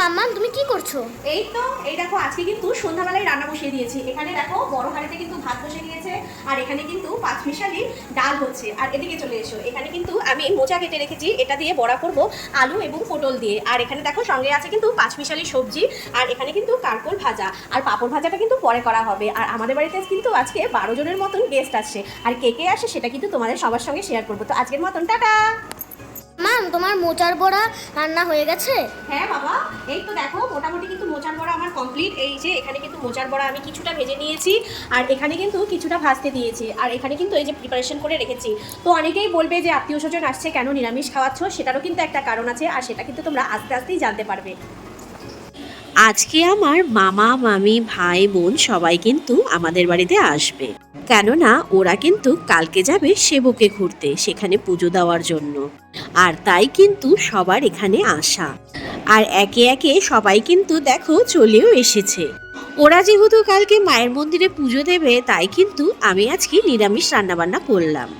মাম্মা তুমি কি করছো? এই তো এই দেখো আজকে কিন্তু সন্ধ্যাবেলায় রান্না বসিয়ে দিয়েছি। এখানে দেখো বড় হাঁড়িতে কিন্তু ভাত বসে গিয়েছে, আর এখানে কিন্তু পাঁচমিশালি ডাল হচ্ছে। আর এদিকে চলে এসো, এখানে কিন্তু আমি মোচা কেটে রেখেছি, এটা দিয়ে বড়া করব আলু এবং পটল দিয়ে। আর এখানে দেখো সঙ্গে আছে কিন্তু পাঁচমিশালি সবজি, আর এখানে কিন্তু কারকোল ভাজা, আর পাঁপড় ভাজাটা কিন্তু পরে করা হবে। আর আমাদের বাড়িতে কিন্তু আজকে 12 জনের মতন গেস্ট আসছে, আর কে কে আসে সেটা কিন্তু তোমাদের সবার সঙ্গে শেয়ার করবো। তো আজকের মতন টাটা। তোমার মোচার বড়া রান্না হয়ে গেছে? হ্যাঁ বাবা, এই তো দেখো মোটামুটি কিন্তু মোচার বড়া আমার কমপ্লিট। এই যে এখানে কিন্তু মোচার বড়া আমি কিছুটা ভেজে নিয়েছি, আর এখানে কিন্তু কিছুটা ভাজতে দিয়েছি, আর এখানে কিন্তু এই যে প্রিপারেশন করে রেখেছি। তো অনেকেই বলবে যে আত্মীয় স্বজন আসছে, কেন নিরামিষ খাওয়াচ্ছ? সেটারও কিন্তু একটা কারণ আছে, আর সেটা কিন্তু তোমরা আস্তে আস্তেই জানতে পারবে। আজকে আমার মামা মামি ভাই বোন সবাই কিন্তু আমাদের বাড়িতে আসবে, কেননা ওরা কিন্তু কালকে যাবে সেবকে ঘুরতে, সেখানে পুজো দেওয়ার জন্য। আর তাই কিন্তু সবার এখানে আসা, আর একে একে সবাই কিন্তু দেখো চলেও এসেছে। ওরা যেহেতু কালকে মায়ের মন্দিরে পুজো দেবে, তাই কিন্তু আমি আজকে নিরামিষ রান্নাবান্না করলাম।